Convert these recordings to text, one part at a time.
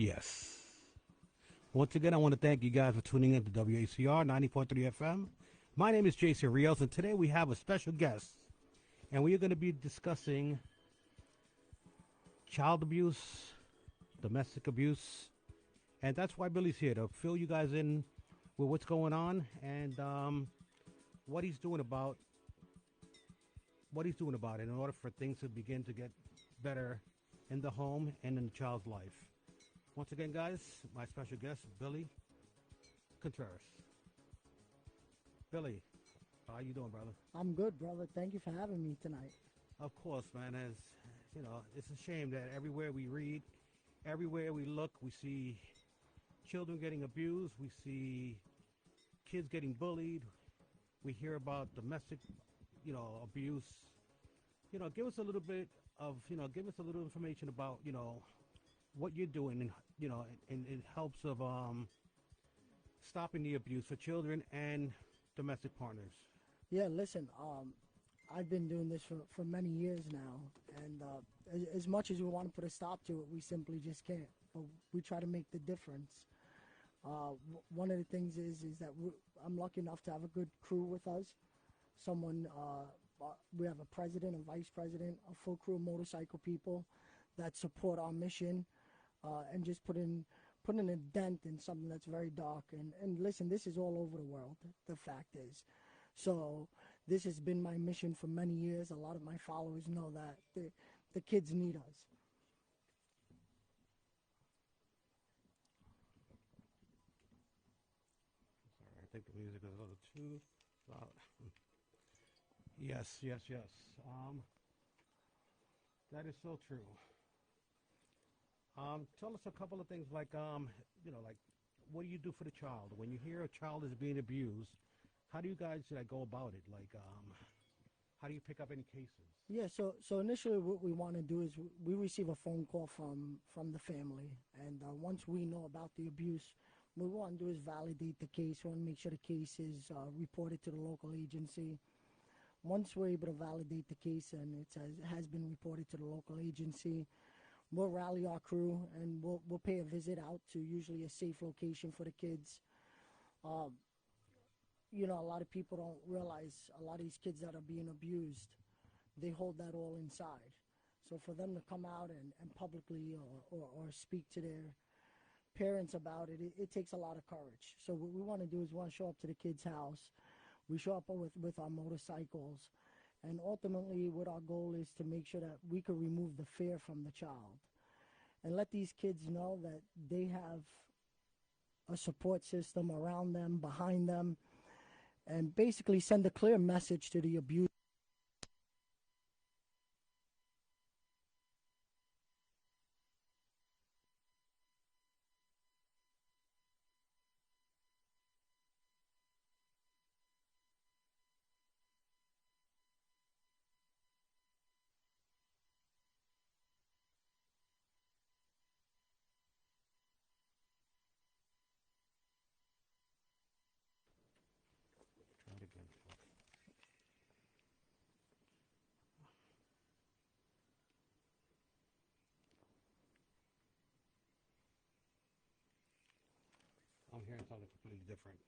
Yes. Once again, I want to thank you guys for tuning in to WACR 90.3 FM. My name is Jason Rios, and today we have a special guest, and we are going to be discussing child abuse, domestic abuse, and that's why Billy's here to fill you guys in with what's going on and what he's doing about it in order for things to begin to get better in the home and in the child's life. Once again, guys, my special guest, Billy Contreras. Billy, how you doing, brother? I'm good, brother. Thank you for having me tonight. Of course, man. As you know, it's a shame that everywhere we read, everywhere we look, we see children getting abused. We see kids getting bullied. We hear about domestic, abuse. Give us a little bit of, give us a little information about, what you're doing, and in helps of stopping the abuse for children and domestic partners. Yeah, listen, I've been doing this for many years now, and as much as we want to put a stop to it, we simply just can't. But we try to make the difference. One of the things is that I'm lucky enough to have a good crew with us. We have a president, a vice president, a full crew of motorcycle people that support our mission and just putting a dent in something that's very dark. And listen, this is all over the world, the fact is. So this has been my mission for many years. A lot of my followers know that. The kids need us. Sorry, I think the music is a little too loud. Yes, yes, yes. That is so true. Tell us a couple of things like what do you do for the child when you hear a child is being abused? How do you guys go about it? How do you pick up any cases? Yeah, so initially what we want to do is we receive a phone call from the family, and once we know about the abuse, what we want to do is validate the case. We want to make sure the case is reported to the local agency. Once we're able to validate the case and it has been reported to the local agency, we'll rally our crew and we'll pay a visit out to usually a safe location for the kids. A lot of people don't realize a lot of these kids that are being abused, they hold that all inside. So for them to come out and publicly or speak to their parents about it, it takes a lot of courage. So what we want to do is we want to show up to the kid's house. We show up with our motorcycles. And ultimately what our goal is to make sure that we can remove the fear from the child and let these kids know that they have a support system around them, behind them, and basically send a clear message to the abusers. Try it again. I'm hearing something completely different. I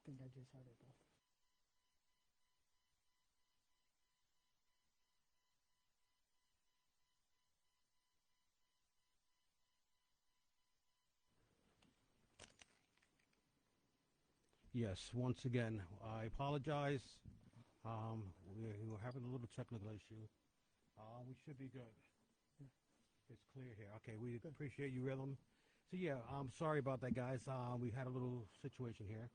think I just heard it, though. Yes, once again, I apologize. We're having a little technical issue. We should be good. It's clear here. Okay, we appreciate you, Rhythm. So yeah, I'm sorry about that, guys. We had a little situation here.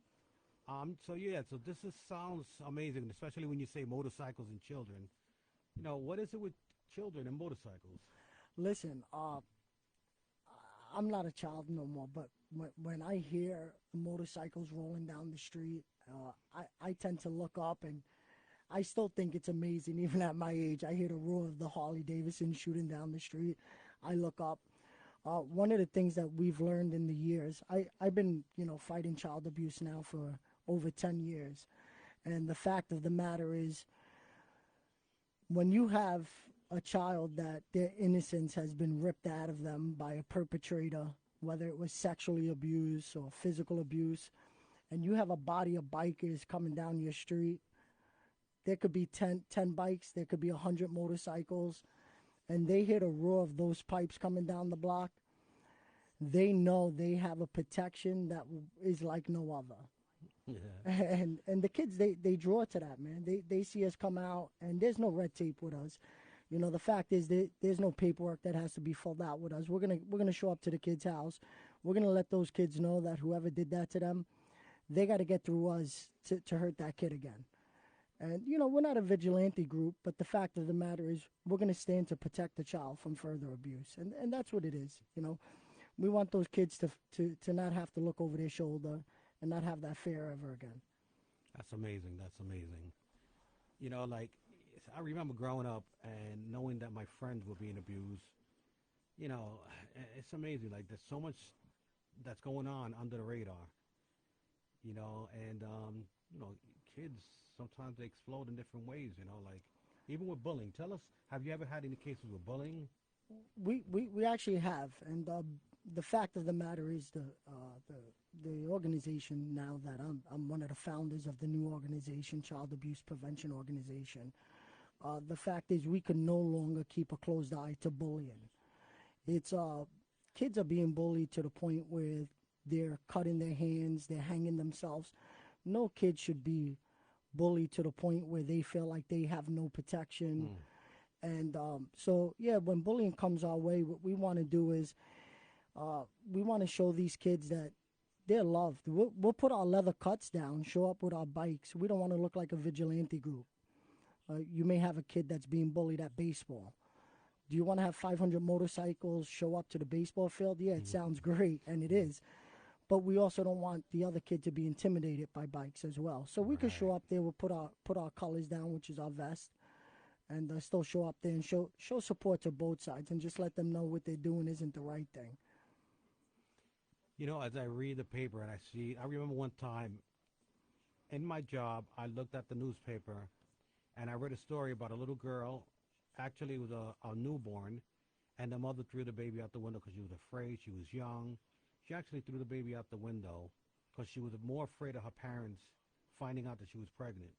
So sounds amazing, especially when you say motorcycles and children. What is it with children and motorcycles? Listen, I'm not a child no more, but when I hear motorcycles rolling down the street, I tend to look up, and I still think it's amazing. Even at my age, I hear the roar of the Harley Davidson shooting down the street. I look up. One of the things that we've learned in the years, I've been, fighting child abuse now for over 10 years. And the fact of the matter is, when you have a child that their innocence has been ripped out of them by a perpetrator, whether it was sexually abuse or physical abuse, and you have a body of bikers coming down your street, there could be 10 bikes, there could be 100 motorcycles, and they hear the roar of those pipes coming down the block. They know they have a protection that is like no other. Yeah. And the kids, they draw to that, man. They see us come out, and there's no red tape with us. You know, the fact is that there's no paperwork that has to be filled out with us. We're gonna show up to the kid's house. We're gonna let those kids know that whoever did that to them, they got to get through us to hurt that kid again. And you know, we're not a vigilante group, but the fact of the matter is, we're gonna stand to protect the child from further abuse, and that's what it is. You know, we want those kids to not have to look over their shoulder and not have that fear ever again. That's amazing. That's amazing. You know, like I remember growing up and knowing that my friends were being abused. You know, it's amazing. Like there's so much that's going on under the radar. You know, and you know, kids sometimes they explode in different ways. You know, like even with bullying. Tell us, have you ever had any cases with bullying? We actually have, and the fact of the matter is the organization now that I'm one of the founders of the new organization, Child Abuse Prevention Organization. The fact is we can no longer keep a closed eye to bullying. It's kids are being bullied to the point where they're cutting their hands, they're hanging themselves. No kid should be bullied to the point where they feel like they have no protection. And so, yeah, when bullying comes our way, what we want to do is we want to show these kids that they're loved. We'll put our leather cuts down, show up with our bikes. We don't want to look like a vigilante group. You may have a kid that's being bullied at baseball. Do you want to have 500 motorcycles show up to the baseball field? Yeah, it sounds great, and it is. But we also don't want the other kid to be intimidated by bikes as well. So we can show up there, we'll put our colors down, which is our vest, and still show up there and show support to both sides and just let them know what they're doing isn't the right thing. You know, as I read the paper and I remember one time in my job, I looked at the newspaper and I read a story about a little girl. Actually, it was a newborn, and the mother threw the baby out the window because she was afraid. She was young. She actually threw the baby out the window because she was more afraid of her parents finding out that she was pregnant.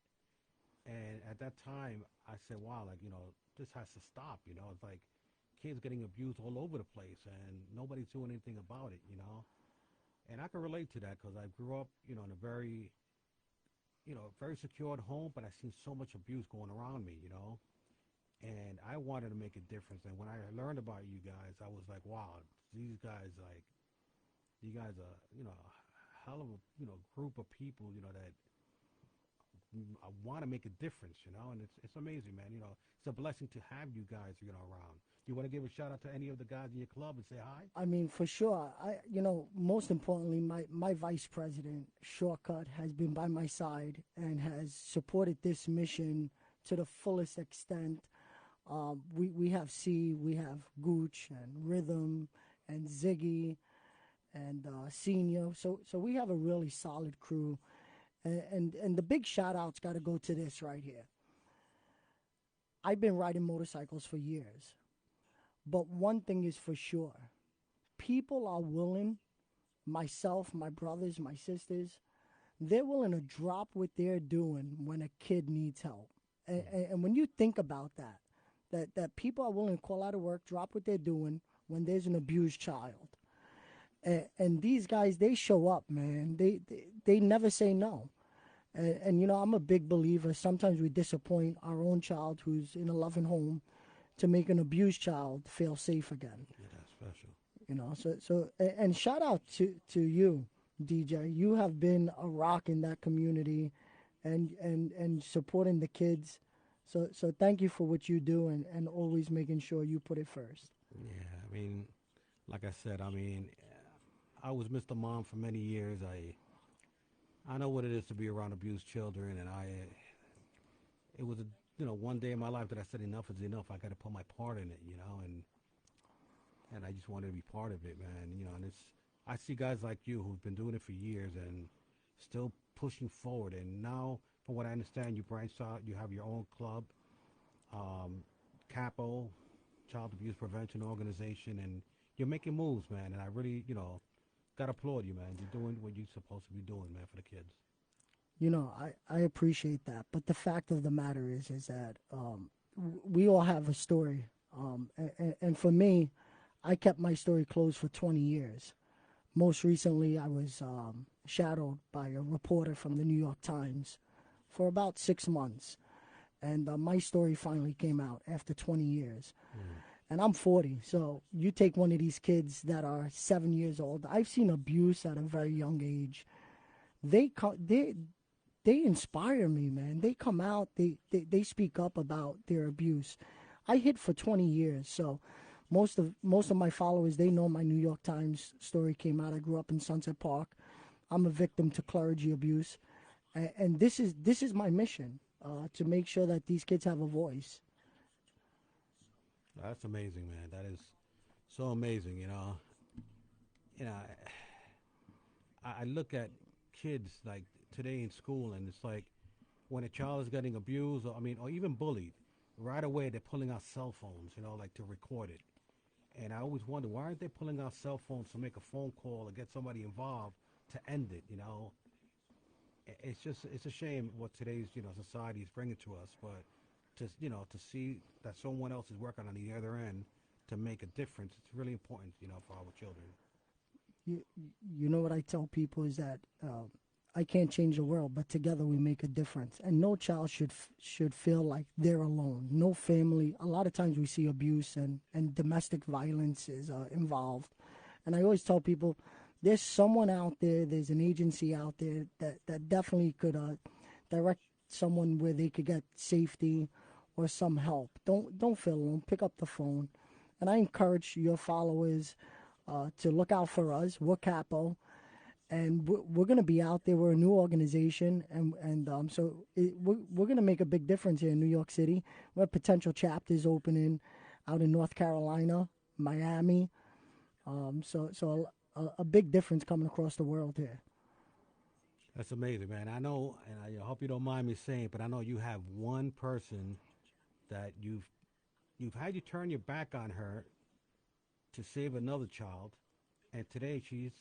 And at that time, I said, wow, like, you know, this has to stop. You know, it's like kids getting abused all over the place and nobody's doing anything about it, you know. And I can relate to that because I grew up, you know, in a very, you know, very secured home, but I seen so much abuse going around me, you know. And I wanted to make a difference. And when I learned about you guys, I was like, wow, these guys, like, you guys are, you know, a hell of a, you know, group of people, you know, that I want to make a difference, you know, and it's amazing, man. You know, it's a blessing to have you guys, you know, around. You want to give a shout out to any of the guys in your club and say hi? I mean, for sure. You know, most importantly, my vice president, Shortcut, has been by my side and has supported this mission to the fullest extent. We have C, we have Gooch and Rhythm and Ziggy and Senior. So we have a really solid crew. And the big shout out's got to go to this right here. I've been riding motorcycles for years. But one thing is for sure, people are willing, myself, my brothers, my sisters, they're willing to drop what they're doing when a kid needs help. And when you think about that people are willing to call out of work, drop what they're doing when there's an abused child. And these guys, they show up, man. They never say no. And, you know, I'm a big believer. Sometimes we disappoint our own child who's in a loving home to make an abused child feel safe again. Yeah, that's special. You know, and shout out to you, DJ. You have been a rock in that community and supporting the kids. So thank you for what you do and always making sure you put it first. Yeah, I mean, like I said, I mean, I was Mr. Mom for many years. I know what it is to be around abused children, and it was you know, one day in my life that I said enough is enough. I got to put my part in it, you know, and I just wanted to be part of it, man. You know, and I see guys like you who've been doing it for years and still pushing forward. And now, from what I understand, you branched out. You have your own club. C.A.P.O, Child Abuse Prevention Organization, and you're making moves, man. And I really, gotta applaud you, man. You're doing what you're supposed to be doing, man, for the kids. I appreciate that, but the fact of the matter is that we all have a story, and for me, I kept my story closed for 20 years. Most recently, I was shadowed by a reporter from the New York Times for about 6 months, and my story finally came out after 20 years. And I'm 40, so you take one of these kids that are 7 years old. I've seen abuse at a very young age. They they inspire me, man. They come out, they speak up about their abuse. I hid for 20 years, so most of my followers, they know my New York Times story came out. I grew up in Sunset Park. I'm a victim to clergy abuse, and this is my mission, to make sure that these kids have a voice. That's amazing, man. That is so amazing. You know, I look at kids like today in school, and it's like when a child is getting abused, or even bullied, right away they're pulling out cell phones, like to record it. And I always wonder, why aren't they pulling out cell phones to make a phone call or get somebody involved to end it? It's a shame what today's society is bringing to us, but to see that someone else is working on the other end to make a difference, it's really important, for our children. You, you know what I tell people is that I can't change the world, but together we make a difference. And no child should feel like they're alone. No family. A lot of times we see abuse and domestic violence is involved. And I always tell people, there's someone out there, there's an agency out there that definitely could direct someone where they could get safety or some help. Don't feel alone. Pick up the phone. And I encourage your followers to look out for us. We're C.A.P.O, and we're going to be out there. We're a new organization, we're going to make a big difference here in New York City. We have potential chapters opening out in North Carolina, Miami. A big difference coming across the world here. That's amazing, man. I know, and I hope you don't mind me saying, but I know you have one person that you've had you turn your back on her to save another child, and today she's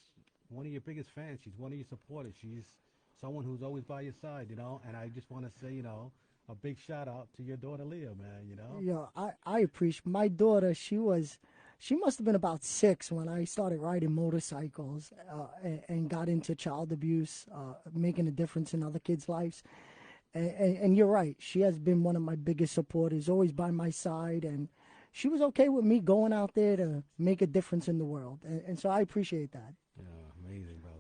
one of your biggest fans. She's one of your supporters. She's someone who's always by your side, and I just want to say, a big shout out to your daughter Leah, man. Yeah, I appreciate my daughter. She must have been about 6 when I started riding motorcycles and got into child abuse, making a difference in other kids' lives. And you're right. She has been one of my biggest supporters, always by my side. And she was okay with me going out there to make a difference in the world. And so I appreciate that. Yeah, amazing, brother.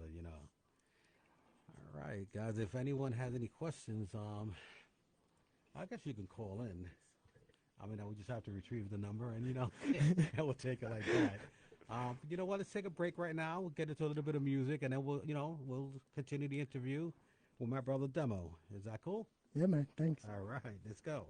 All right, guys. If anyone has any questions, I guess you can call in. I would just have to retrieve the number, and and we'll take it like that. You know what? Let's take a break right now. We'll get into a little bit of music, and then we'll continue the interview with my brother Demo. Is that cool? Yeah, man. Thanks. All right, let's go.